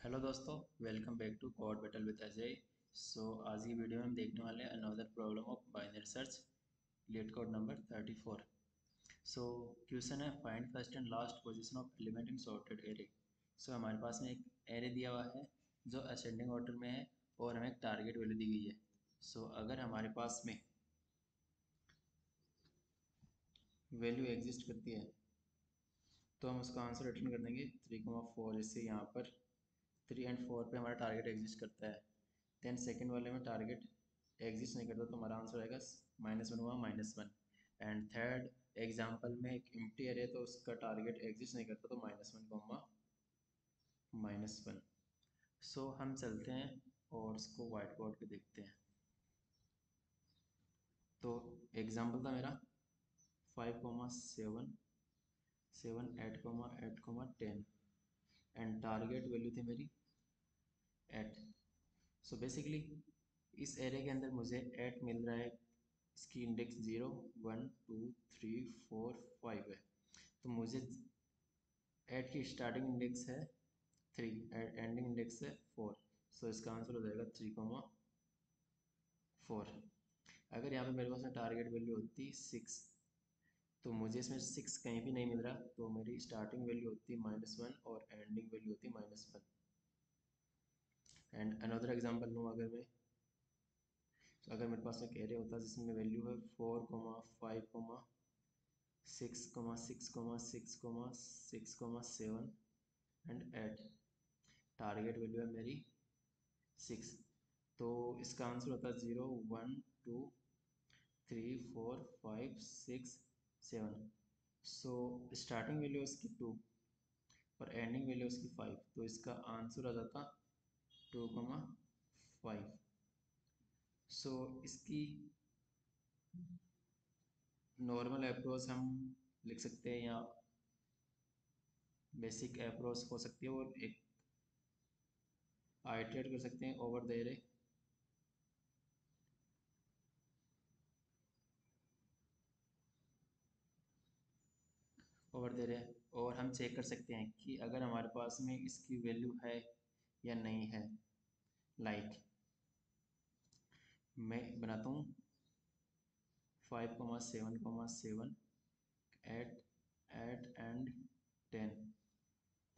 Hello दोस्तों, welcome back to code battle with Ajay. आज की वीडियो में हम देखने वाले हैं another problem of binary search, LeetCode number 34। Question है find first and last position of element in sorted array. हमारे पास में एक एरे दिया हुआ है जो असेंडिंग ऑर्डर में है और हमें एक टारगेट वैल्यू दी गई है। अगर हमारे पास में वैल्यू एग्जिस्ट करती है तो हम उसका आंसर रिटर्न कर देंगे 3,4। इससे यहाँ पर 3 एंड 4 पे हमारा टारगेट एग्जिस्ट करता है। देन सेकंड वाले में टारगेट एग्जिस्ट नहीं करता तो हमारा आंसर आएगा -1 हुआ -1। एंड थर्ड एग्जांपल में एक एम्प्टी एरे तो उसका टारगेट एग्जिस्ट नहीं करता तो -1 -1। हम चलते हैं और इसको वाइट बोर्ड पे देखते हैं। तो एग्जांपल था मेरा 5,7 7 8,8,10 एंड टारगेट वैल्यू थी मेरी 8। बेसिकली इस एरे के अंदर मुझे 8 मिल रहा है। इसकी इंडेक्स 0 1 2 3 4 5 है। तो मुझे 8 की स्टार्टिंग इंडेक्स है 3, एंडिंग इंडेक्स है 4। इसका आंसर हो जाएगा 3,4। अगर यहाँ पे मेरे पास टारगेट वैल्यू होती 6 तो मुझे इसमें 6 कहीं भी नहीं मिल रहा तो मेरी स्टार्टिंग वैल्यू होती -1 और एंडिंग वैल्यू होती -1। एंड अनदर एग्जांपल लूँ अगर मैं, तो अगर मेरे पास एक एरे होता जिसमें वैल्यू है 4, 5, 6, 6, 6, 6, 7 एंड 8। टारगेट वैल्यू है मेरी 6। तो इसका आंसर होता है 0 1 2 3 4 5 6 7। स्टार्टिंग वैल्यू इसकी 2 और एंडिंग वैल्यू इसकी 5। तो इसका आंसर आ जाता 2,5। इसकी नॉर्मल अप्रोच हम लिख सकते हैं या बेसिक अप्रोच हो सकती है और एक आइटरेट कर सकते हैं ओवर दे रहे और हम चेक कर सकते हैं कि अगर हमारे पास में इसकी वैल्यू है या नहीं है। लाइक मैं बनाता हूँ 5,7,7 8 8 एंड 10।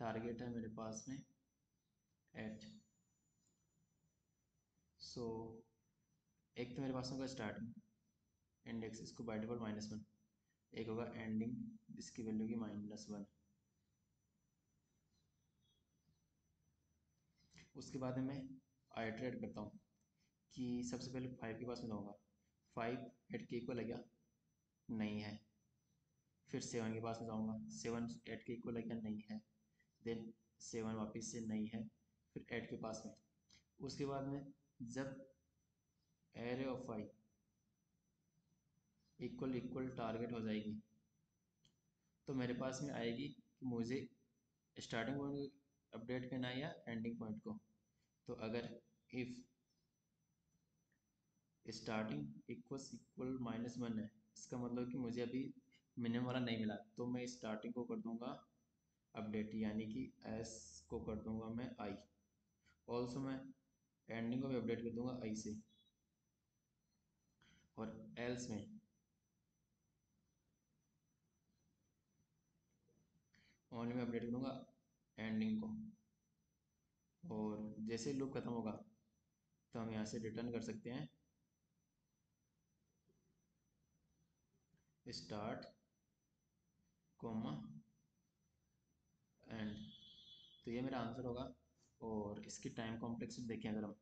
टारगेट है मेरे पास में 8। सो एक तो मेरे पास होगा स्टार्टिंग इंडेक्स, इसको बाय डिफॉल्ट -1। एक होगा एंडिंग जिसकी वैल्यू की -1। उसके बाद में मैं आइटरेट करता हूँ कि सबसे पहले 5 के पास में जाऊँगा। 5 8 के इक्वल है क्या? नहीं है। फिर 7 के पास में जाऊँगा। 7 8 के इक्वल है क्या? नहीं है। देन 7 वापस से नहीं है। फिर 8 के पास में। उसके बाद में जब array of 5 equal equal target हो जाएगी तो मेरे पास में आएगी कि मुझे स्टार्टिंग पॉइंट को अपडेट करना है या एंडिंग पॉइंट को। तो अगर इफ़ स्टार्टिंग इक्वल्स इक्वल -1 है, इसका मतलब कि मुझे अभी मिनिमम वाला नहीं मिला तो मैं स्टार्टिंग को कर दूंगा अपडेट, यानी कि एस को कर दूंगा मैं आई। ऑल्सो मैं एंडिंग को भी अपडेट कर दूंगा आई से। और एल्स में ओनली मैं अपडेट करूंगा एंडिंग को। और जैसे लूप खत्म होगा तो हम यहाँ से रिटर्न कर सकते हैं स्टार्ट कोमा एंड। तो ये मेरा आंसर होगा। और इसकी टाइम कॉम्प्लेक्सिटी देखें अगर हम,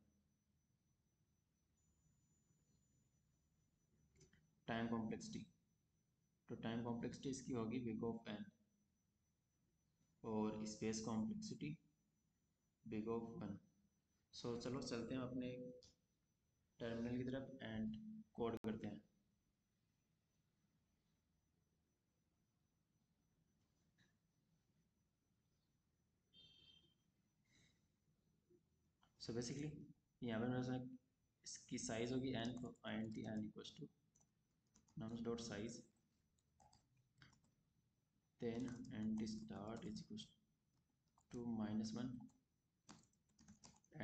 टाइम कॉम्प्लेक्सिटी, तो टाइम कॉम्प्लेक्सिटी इसकी होगी बिग ऑफ एन और स्पेस कॉम्प्लेक्सिटी बिग ऑफ 1। चलो चलते हैं अपने टर्मिनल की तरफ एंड कोड करते हैं। बेसिकली यहाँ पर मेरे पास इसकी साइज होगी एन, तो int n equals to nums dot size, then end start is equals to -1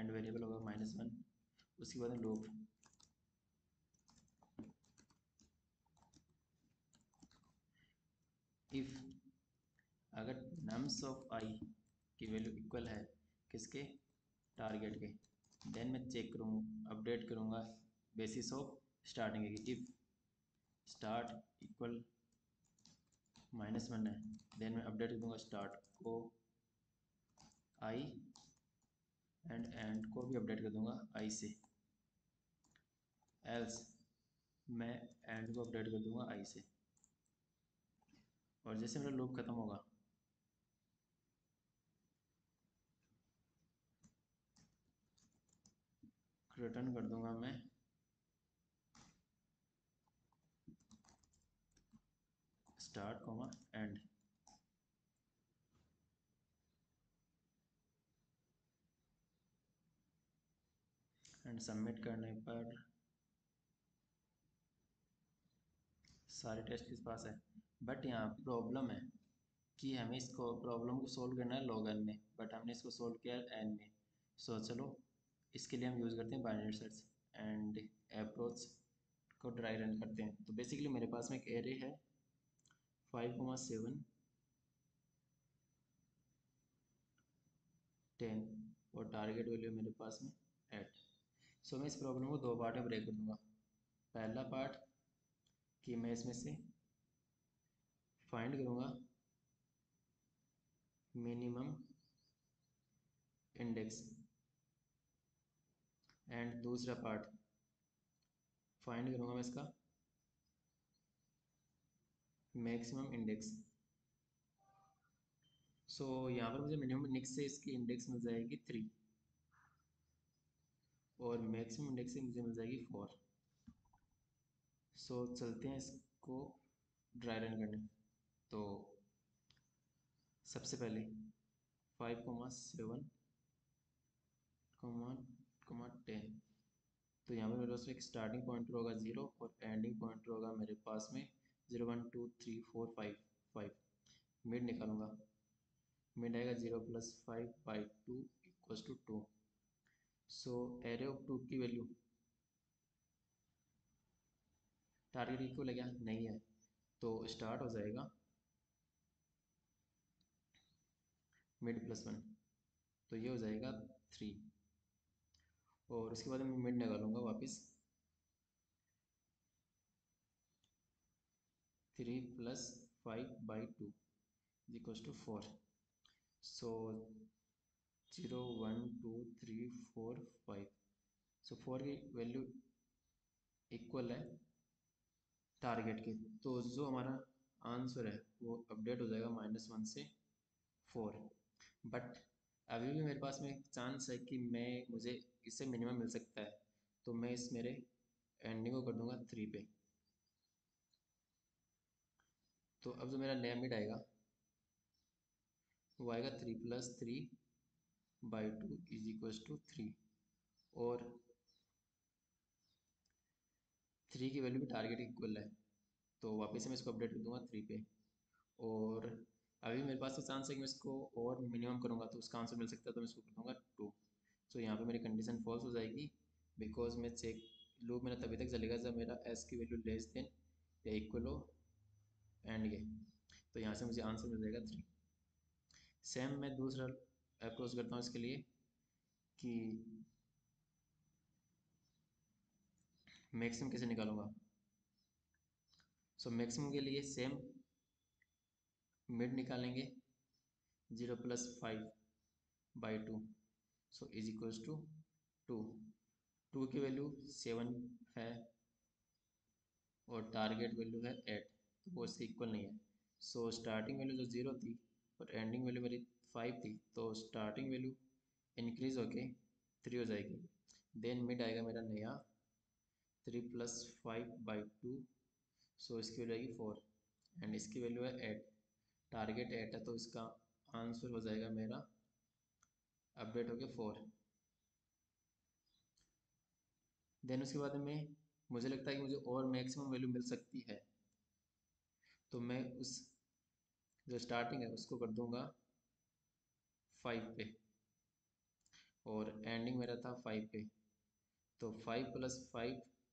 end variable होगा -1। उसके बाद लूप इफ़ अगर नम्स ऑफ आई की वैल्यू इक्वल है किसके, टारगेट के, देन मैं चेक करूँगा, अपडेट करूँगा बेसिस ऑफ स्टार्टिंग की। इफ़ स्टार्ट इक्वल -1 है, देन मैं अपडेट कर दूँगा स्टार्ट को आई एंड को भी अपडेट कर दूँगा आई से। एल्स मैं एंड को अपडेट कर दूँगा आई से। और जैसे मेरा लूप ख़त्म होगा रिटर्न कर दूँगा मैं start comma and. And submit करने पर सारे टेस्ट किस पास है। बट यहाँ प्रॉब्लम है कि हमें इसको प्रॉब्लम को सोल्व करना है लॉग एन में, बट हमने इसको सोल्व किया है एन में। सो चलो इसके लिए हम यूज़ करते हैं बाइनरी सर्च एंड अप्रोच को ट्राई रन करते हैं। तो बेसिकली मेरे पास में एक एरे है 5,7 10 और टारगेट वैल्यू मेरे पास में 8। सो मैं इस प्रॉब्लम को दो पार्ट में ब्रेक कर दूँगा। पहला पार्ट कि मैं इसमें से फाइंड करूँगा मिनिमम इंडेक्स एंड दूसरा पार्ट फाइंड करूँगा मैं इसका मैक्सिमम इंडेक्स। सो यहाँ पर मुझे मिनिमम इंडेक्स से इसकी इंडेक्स मिल जाएगी 3 और मैक्सिमम इंडेक्स से मुझे मिल जाएगी 4। सो चलते हैं इसको ड्राई रन करने। तो सबसे पहले 5,7 कमा 10। तो यहाँ पर मेरे पास एक स्टार्टिंग पॉइंटर होगा 0 और एंडिंग पॉइंटर होगा मेरे पास में 0 1 2 3 4 5 5। मिड निकालूंगा, मिड आएगा 0 + 5/2 = 2। सो एरे ऑफ 2 की वैल्यू टारगेट इक्वल है क्या, नहीं है, तो स्टार्ट हो जाएगा मिड +1, तो ये हो जाएगा 3। और उसके बाद मैं मिड निकालूंगा वापस 3 + 5/2 = 4। सो 0 1 2 3 4 5। सो 4 की वैल्यू इक्वल है टारगेट के, तो जो हमारा आंसर है वो अपडेट हो जाएगा -1 से 4। बट अभी भी मेरे पास में एक चांस है कि मुझे इससे मिनिमम मिल सकता है, तो मैं इस मेरे एंडिंग को कर दूंगा 3 पे। तो अब जो मेरा नया मिड आएगा वो आएगा 3 + 3/2 = 3। और 3 की वैल्यू भी टारगेट इक्वल है, तो वापस से मैं इसको अपडेट कर दूंगा 3 पे। और अभी मेरे पास तो चांस है कि मैं इसको और मिनिमम करूँगा तो उसका आंसर मिल सकता है, तो मैं इसको कर दूँगा 2। सो यहाँ पे मेरी कंडीशन फॉल्स हो जाएगी, बिकॉज मैं चेक लूप मेरा तभी तक चलेगा जब मेरा एस की वैल्यू लेस देन या इक्वल हो एंड के। तो यहाँ से मुझे आंसर मिल जाएगा 3। सेम मैं दूसरा अप्रोच करता हूँ इसके लिए कि मैक्सिमम कैसे निकालूंगा। सो मैक्सिमम के लिए सेम मिड निकालेंगे 0 + 5/2 सो = 2। 2 की वैल्यू 7 है और टारगेट वैल्यू है 8, तो वो इससे इक्वल नहीं है। सो स्टार्टिंग वैल्यू जो 0 थी और एंडिंग वैल्यू मेरी 5 थी, तो स्टार्टिंग वैल्यू इंक्रीज होके 3 हो जाएगी। देन मिड आएगा मेरा नया 3 + 5/2, सो इसकी वैल्यू आएगी 4 एंड इसकी वैल्यू है 8। टारगेट 8 है, तो इसका आंसर हो जाएगा मेरा अपडेट हो गया 4। देन उसके बाद में मुझे लगता है कि मुझे और मैक्सिमम वैल्यू मिल सकती है, तो मैं उस जो स्टार्टिंग है उसको कर दूंगा 5 पे। और एंडिंग मेरा था 5 पे, तो 5 +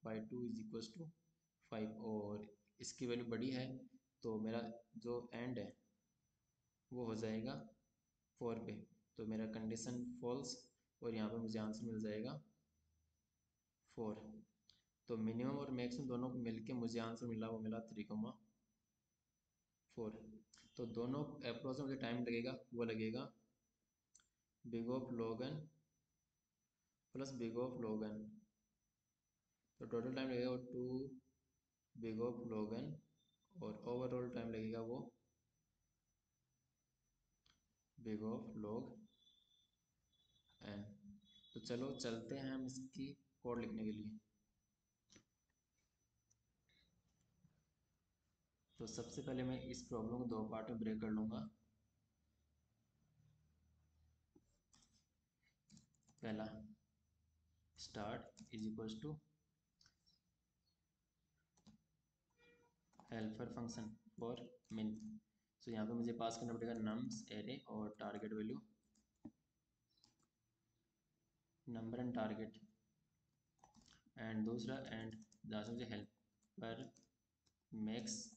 5/2 इज इक्वल्स टू 5, और इसकी वैल्यू बड़ी है तो मेरा जो एंड है वो हो जाएगा 4 पे, तो मेरा कंडीशन फॉल्स, और यहाँ पे मुझे आंसर मिल जाएगा 4। तो मिनिमम और मैक्सिमम दोनों को मिलके मुझे आंसर मिला, वो मिला 3,4। तो दोनों अप्रोच में मुझे टाइम लगेगा, वो लगेगा big of log n plus big of log n, तो टोटल टाइम लगेगा वो 2 बिग ऑफ log n, और ओवरऑल टाइम लगेगा वो बिग ऑफ log n। तो चलो चलते हैं हम इसकी कोड लिखने के लिए। तो सबसे पहले मैं इस प्रॉब्लम को 2 पार्ट में ब्रेक कर लूँगा। पहला, start is equals to helper function for min. So यहाँ पे मुझे पास करना पड़ेगा नम्स एरे और target value, number and target, and दूसरा एंड जहाँ से मुझे helper max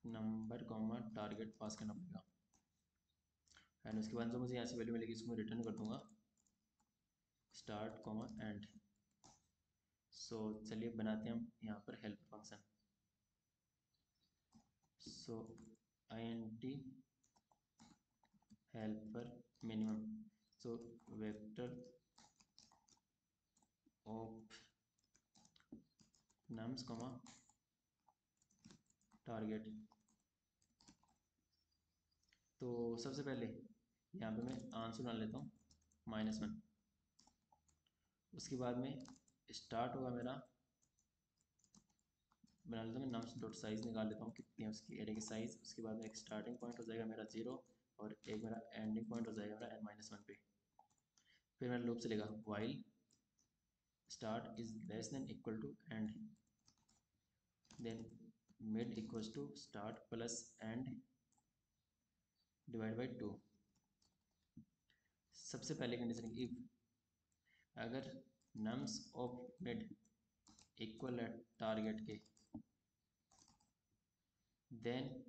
number comma target pass करना पड़ेगा, एंड उसके बाद जो मुझे यहाँ से वैल्यू मिलेगी इसको मैं रिटर्न कर दूंगा स्टार्ट कॉमा एंड। सो चलिए बनाते हैं हम यहाँ पर helper function. So int helper minimum, so vector of nums comma target। तो सबसे पहले यहाँ पे मैं आंसर बना लेता हूँ -1, उसके बाद में स्टार्ट होगा मेरा, बना लेता हूँ मैं नम्स डॉट साइज निकाल लेता हूँ कितनी है उसकी एरे की साइज़। उसके बाद में एक स्टार्टिंग पॉइंट हो जाएगा मेरा 0, और एक मेरा एंडिंग पॉइंट हो जाएगा मेरा n-1 पे। फिर मेरा लूप चलेगा while start is less than equal to end, then mid equals to start plus end divide by 2। सबसे पहले कंडीशन इफ अगर नम्स ऑफ मिड इक्वल है टारगेट के, देन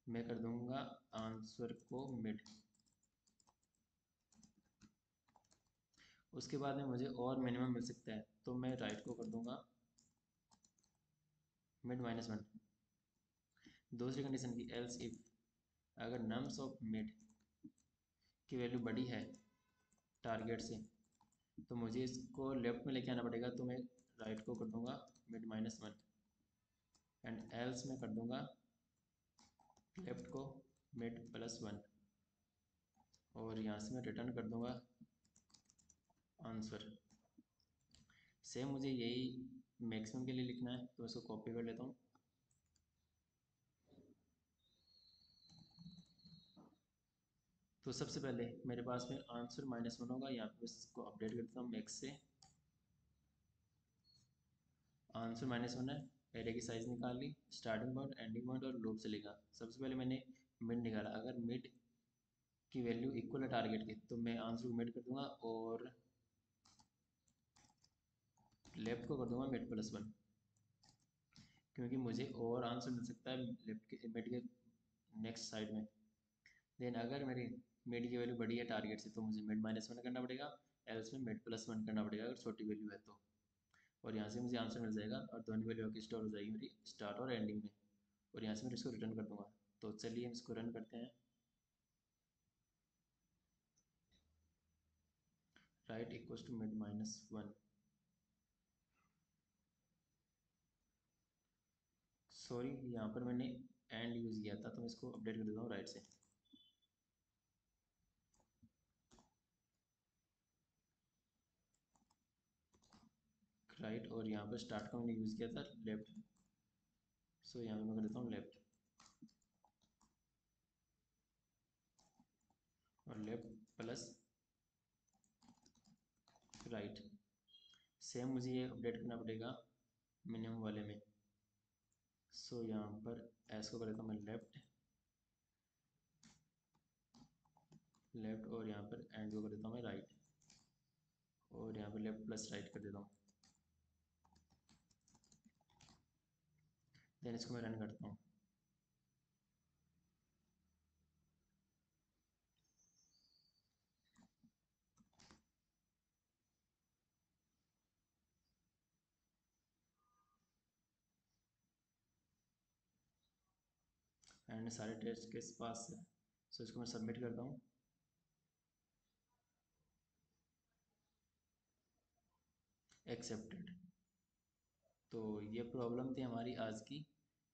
मैं कर दूंगा आंसर को मिड। उसके बाद में मुझे और मिनिमम मिल सकता है, तो मैं राइट को कर दूंगा मिड -1। दूसरी कंडीशन की एल्स इफ अगर नम्स ऑफ मिड की वैल्यू बड़ी है टारगेट से, तो मुझे इसको लेफ्ट में लेके आना पड़ेगा, तो मैं राइट को कर दूंगा मिड -1, एंड एल्स में कर दूंगा लेफ्ट को मिड +1, और यहाँ से मैं रिटर्न कर दूंगा आंसर। सेम मुझे यही मैक्सिमम के लिए लिखना है, तो इसको कॉपी कर लेता हूँ। तो सबसे पहले मेरे पास में आंसर -1 होगा, यहाँ पे इसको अपडेट कर देता हूँ मैक्स से। आंसर -1 है, एरे की साइज निकाल ली, स्टार्टिंग पॉइंट एंडिंग पॉइंट और लूप चलेगा। सबसे पहले मैंने मिड निकाला, अगर मिड की वैल्यू इक्वल है टारगेट के, तो मैं आंसर को मिड कर दूंगा और लेफ्ट को कर दूंगा मिड +1, क्योंकि मुझे और आंसर मिल सकता है लेफ्ट के मिड के नेक्स्ट साइड में। देन अगर मेरी मिड की वैल्यू बड़ी है टारगेट से, तो मुझे मिड -1 करना पड़ेगा, एल्स में मिड +1 करना पड़ेगा अगर छोटी वैल्यू है तो, और यहाँ से मुझे आंसर मिल जाएगा, और दोनों वैल्यू की स्टोर हो जाएगी मेरी स्टार्ट और एंडिंग में, और यहाँ से मैं इसको रिटर्न कर दूंगा। तो चलिए हम इसको रन करते हैं। Right equals to mid -1। Sorry, यहाँ पर मैंने एंड यूज़ किया था, तो मैं इसको अपडेट कर देता हूँ राइट से। राइट, और यहाँ पर स्टार्ट का मैंने यूज़ किया था लेफ्ट, सो यहाँ पर मैं कर देता हूँ लेफ्ट, और लेफ्ट प्लस राइट। सेम मुझे ये अपडेट करना पड़ेगा मिनिमम वाले में। सो यहाँ पर एस को कर देता हूँ मैं लेफ्ट, लेफ्ट, और यहाँ पर एंड को कर देता हूँ मैं राइट। और यहाँ पे लेफ्ट प्लस राइट कर देता हूँ। देन इसको मैं रन करता हूँ। एंड सारे टेस्ट केस पास है, सो इसको मैं सबमिट करता हूँ। एक्सेप्टेड। तो ये प्रॉब्लम थी हमारी आज की,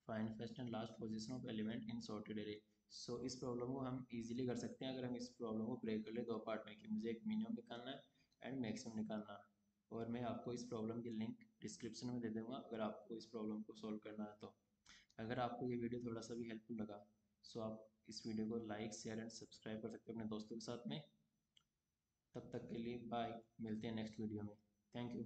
find first and last position of element in sorted array. So इस प्रॉब्लम को हम इजीली कर सकते हैं अगर हम इस प्रॉब्लम को ब्रेक कर ले दो पार्ट में, कि मुझे एक मिनिमम निकालना है एंड मैक्सिमम निकालना है। और मैं आपको इस प्रॉब्लम की लिंक डिस्क्रिप्शन में दे दूँगा अगर आपको इस प्रॉब्लम को सॉल्व करना है तो। अगर आपको ये वीडियो थोड़ा सा भी हेल्पफुल लगा, सो आप इस वीडियो को लाइक शेयर एंड सब्सक्राइब कर सकते हैं अपने दोस्तों के साथ में। तब तक के लिए बाय, मिलते हैं नेक्स्ट वीडियो में। Thank you.